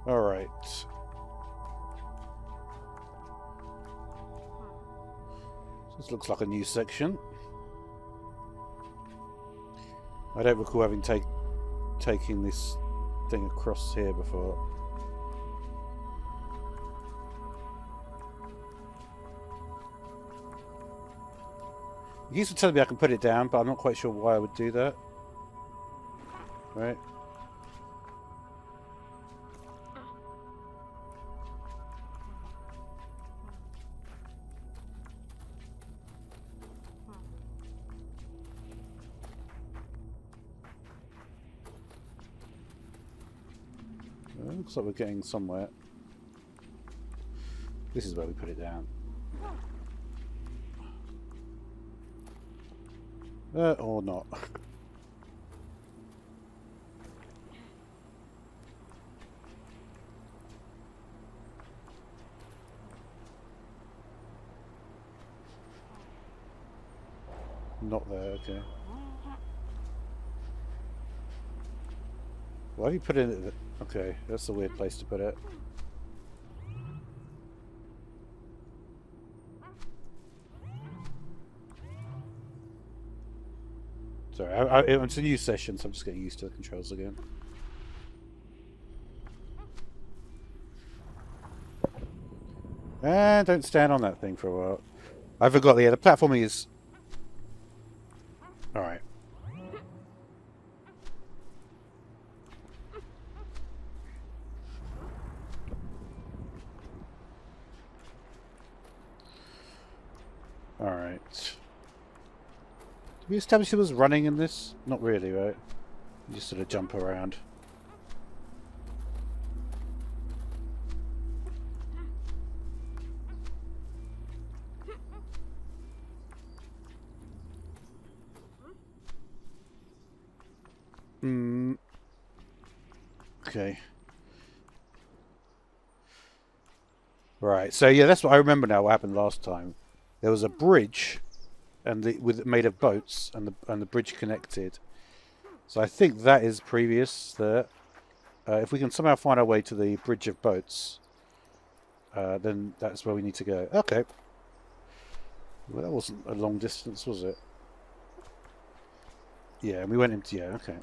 Alright. This looks like a new section. I don't recall having taken this thing across here before. You used to tell me I can put it down, but I'm not quite sure why I would do that. Right. Well, looks like we're getting somewhere. This is where we put it down. Or not. Not there, okay. Why have you put it in it? Okay, that's a weird place to put it. Sorry, it's a new session, so I'm just getting used to the controls again. And don't stand on that thing for a while. I forgot, yeah, the platforming is... Alright. Alright. Did we establish there was running in this? Not really, right? You just sort of jump around. Okay. Right, so yeah, that's what I remember now what happened last time. There was a bridge and made of boats and the bridge connected. So I think that is previous there. If we can somehow find our way to the bridge of boats, then that's where we need to go. Okay. Well, that wasn't a long distance, was it? Yeah, and we went into... Yeah, okay.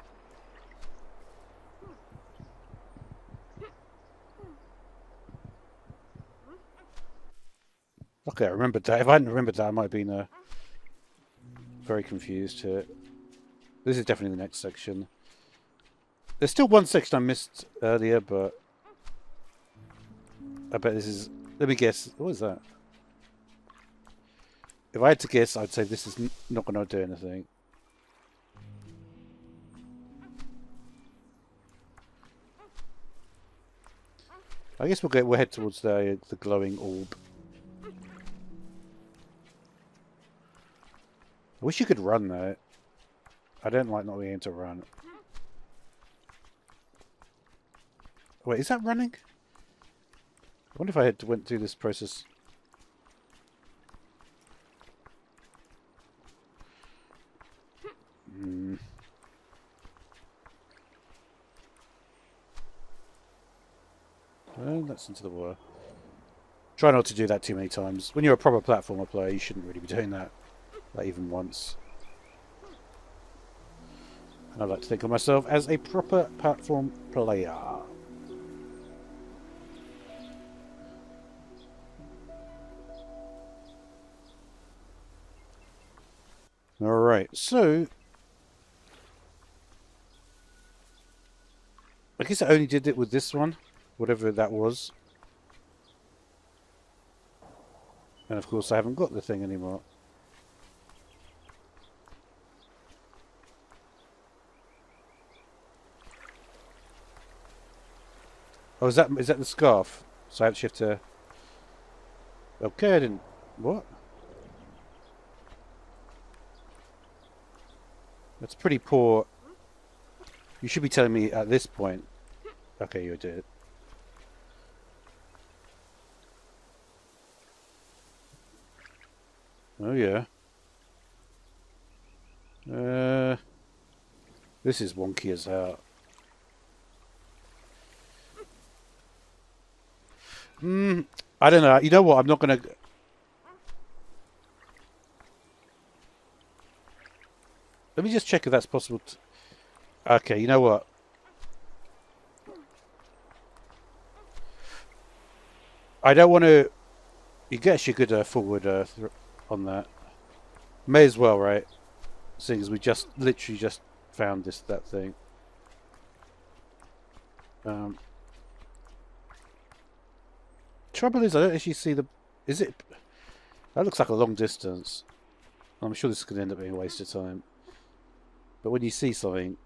Okay, I remembered that. If I hadn't remembered that, I might have been very confused here. This is definitely the next section. There's still one section I missed earlier, but I bet this is... Let me guess. What is that? If I had to guess, I'd say this is not going to do anything. I guess we'll head towards the glowing orb. I wish you could run though. I don't like not being able to run. Wait, is that running? I wonder if I went through this process. Well, that's into the water. Try not to do that too many times. When you're a proper platformer player, you shouldn't really be doing that. Not even once. And I like to think of myself as a proper platform player. Alright, so... I guess I only did it with this one. Whatever that was. And of course I haven't got the thing anymore. Oh, is that the scarf? So I actually have to... Okay, I didn't... What? That's pretty poor. You should be telling me at this point. Okay, you did. Oh yeah. This is wonky as hell. I don't know. You know what? I'm not going to... Let me just check if that's possible. Okay, you know what? I don't want to... You guess you could forward on that. May as well, right? Seeing as we just literally just found that thing. Trouble is, I don't actually see the... Is it... That looks like a long distance. I'm sure this is going to end up being a waste of time. But when you see something,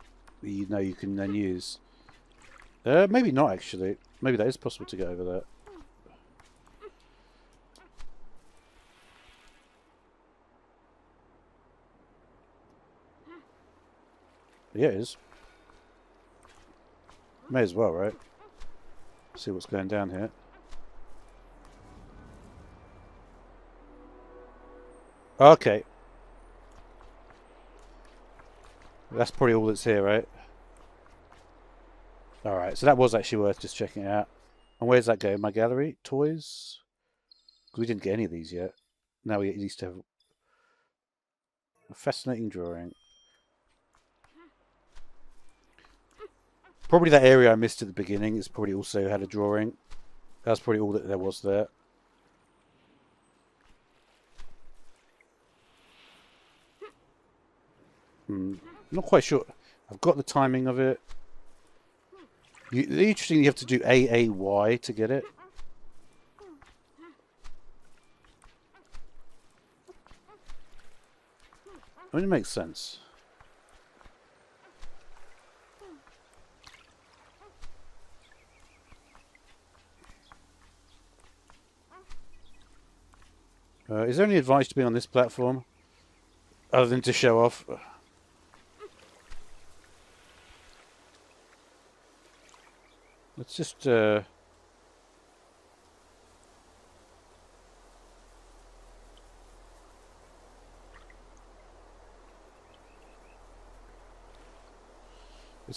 you know you can then use. Maybe not, actually. Maybe that is possible to get over there. Yeah, it is. May as well, right? See what's going down here. Okay. That's probably all that's here, right? Alright, so that was actually worth just checking it out. And where's that going? My gallery? Toys? We didn't get any of these yet. Now we at least have a fascinating drawing. Probably that area I missed at the beginning is probably also had a drawing. That's probably all that there was there. Not quite sure. I've got the timing of it. Interesting, you have to do AAY to get it. I mean, it makes sense. Is there any advice to being on this platform? Other than to show off? Let's just... It's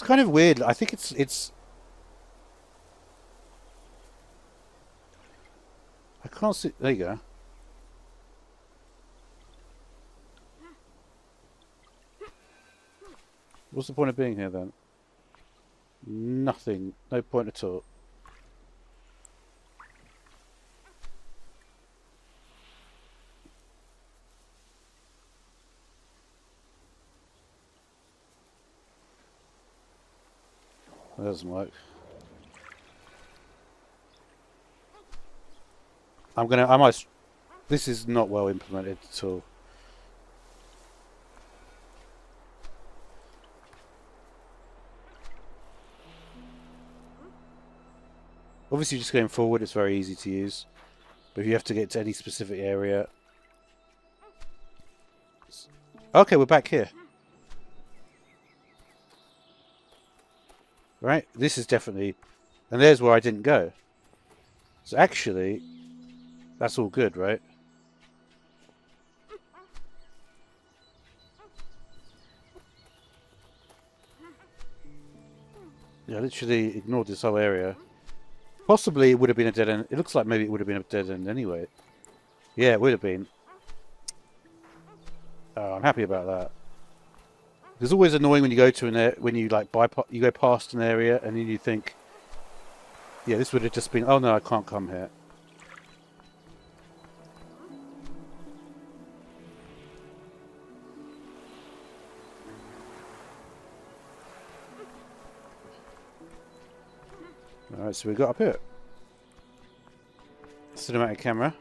kind of weird. I think it's... I can't see... There you go. What's the point of being here then? Nothing. No point at all. That doesn't work. I might... This is not well implemented at all. Obviously, just going forward, it's very easy to use. But if you have to get to any specific area... Okay, we're back here. Right? This is definitely... And there's where I didn't go. So actually, that's all good, right? Yeah, I literally ignored this whole area. Possibly it would have been a dead end. It looks like maybe it would have been a dead end anyway. Yeah, it would have been. Oh, I'm happy about that. It's always annoying when you go to an area, when you like you go past an area and then you think, yeah, this would have just been, oh no, I can't come here. Alright, so we got up here. Cinematic camera.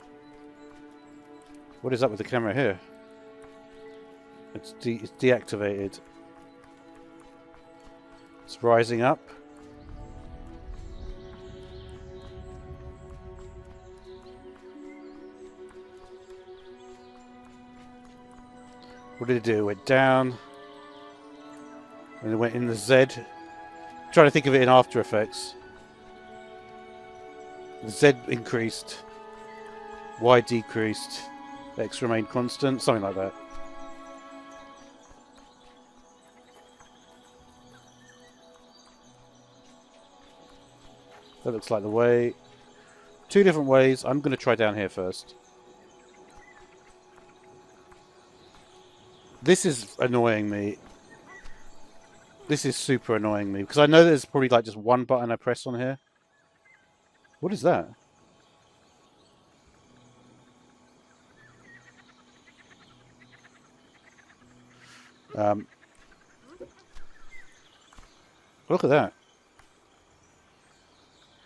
What is up with the camera here? It's deactivated. It's rising up. What did it do? It went down. And it went in the Z. I'm trying to think of it in After Effects. The Z increased. Y decreased. X remained constant. Something like that. That looks like the way. Two different ways. I'm going to try down here first. This is annoying me. This is super annoying me because I know there's probably like just one button I press on here. What is that? Look at that.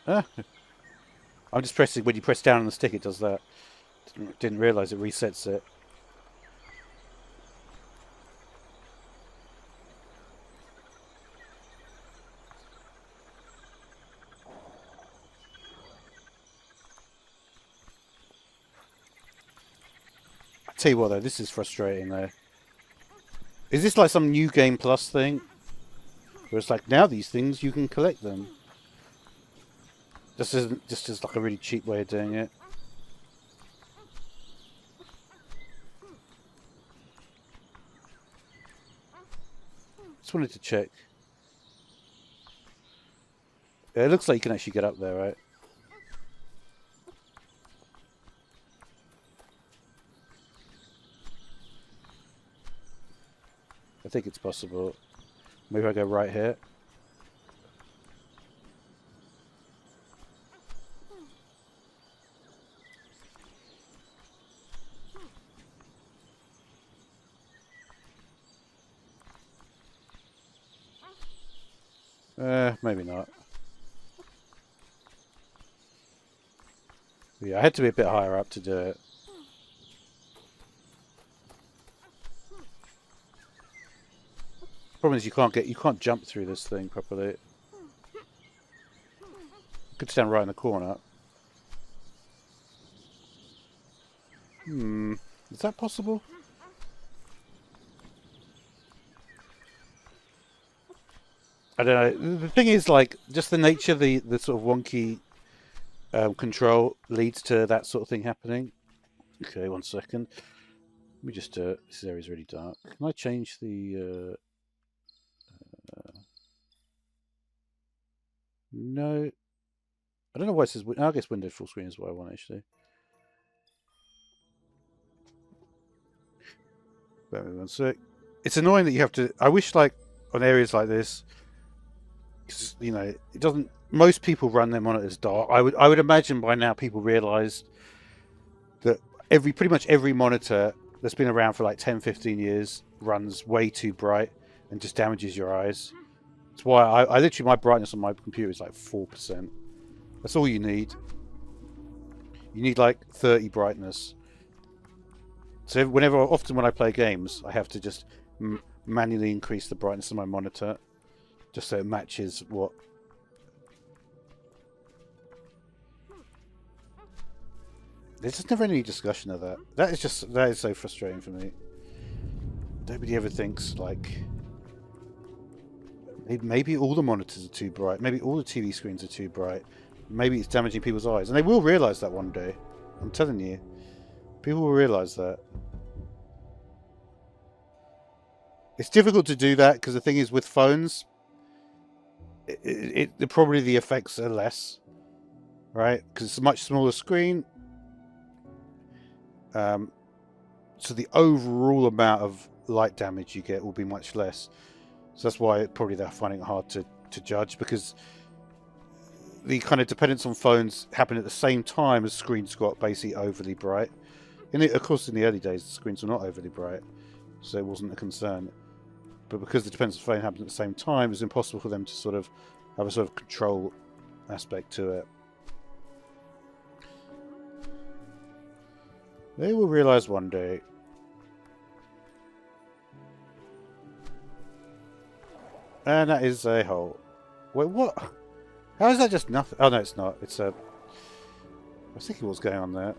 Ah. I'm just pressing, when you press down on the stick it does that. Didn't realise it resets it. I tell you what though, this is frustrating though. Is this like some new game plus thing? Where it's like, now these things, you can collect them. This isn't just like a really cheap way of doing it. Just wanted to check. Yeah, it looks like you can actually get up there, right? I think it's possible. Maybe I go right here. Maybe not. Yeah, I had to be a bit higher up to do it. Problem is you can't jump through this thing properly. You could stand right in the corner. Is that possible? I don't know. The thing is, like, just the nature of the sort of wonky control leads to that sort of thing happening. Okay, 1 second. Let me just. This area's really dark. Can I change the? No. I don't know why it says. I guess window full screen is what I want actually. Bear with me 1 sec. It's annoying that you have to. I wish, like, on areas like this, you know, it doesn't. Most people run their monitors dark. I would imagine by now people realised that pretty much every monitor that's been around for like 10, 15 years runs way too bright and just damages your eyes. That's why I literally, my brightness on my computer is like 4%. That's all you need. You need like 30 brightness. So often when I play games, I have to just manually increase the brightness of my monitor just so it matches what. There's just never any discussion of that. That is so frustrating for me. Nobody ever thinks like maybe all the monitors are too bright. Maybe all the TV screens are too bright. Maybe it's damaging people's eyes, and they will realise that one day. I'm telling you, people will realise that. It's difficult to do that because the thing is, with phones, probably the effects are less, right? Because it's a much smaller screen. So the overall amount of light damage you get will be much less. So that's why probably they're finding it hard to judge, because the kind of dependence on phones happened at the same time as screens got basically overly bright. Of course, in the early days, the screens were not overly bright, so it wasn't a concern. But because the dependence on phone happened at the same time, it was impossible for them to sort of have a sort of control aspect to it. They will realise one day. And that is a hole. Wait, what? How is that just nothing? Oh, no, it's not. It's a... I was thinking what's going on there.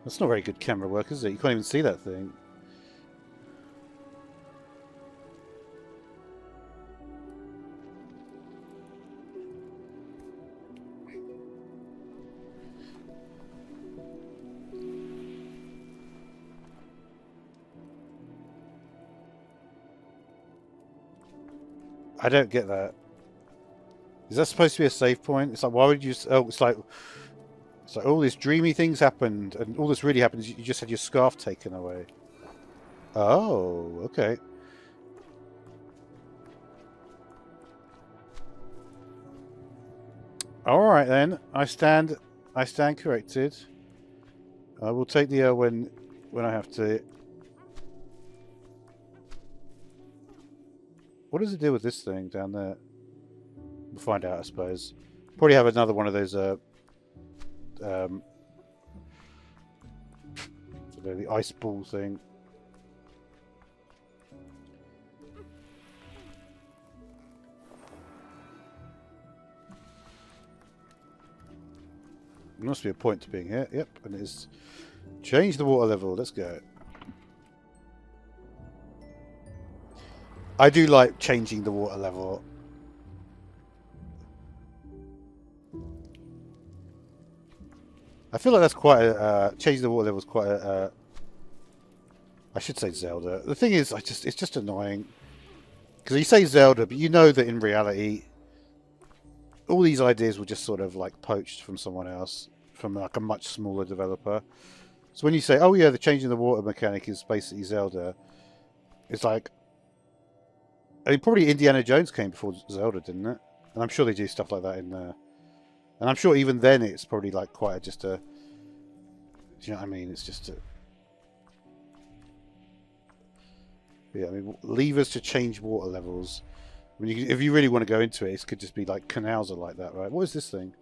That's not very good camera work, is it? You can't even see that thing. I don't get that. Is that supposed to be a save point? It's like, why would you... Oh, it's like all these dreamy things happened, and all this really happened is you just had your scarf taken away. Oh, okay. Alright then. I stand corrected. I will take the L when I have to. What does it do with this thing down there? We'll find out, I suppose. Probably have another one of those the ice ball thing. There must be a point to being here. Yep, and it is. Change the water level. Let's go. I do like changing the water level. I feel like that's quite a... changing the water level is quite a... I should say Zelda. The thing is, it's just annoying. Because you say Zelda, but you know that in reality, all these ideas were just sort of like poached from someone else, from like a much smaller developer. So when you say, oh yeah, the changing the water mechanic is basically Zelda, it's like... I mean, probably Indiana Jones came before Zelda, didn't it? And I'm sure they do stuff like that in there. And I'm sure even then it's probably like quite just a... Do you know what I mean? It's just a... Yeah, I mean, levers to change water levels. I mean, if you really want to go into it, it could just be like canals are like that, right? What is this thing?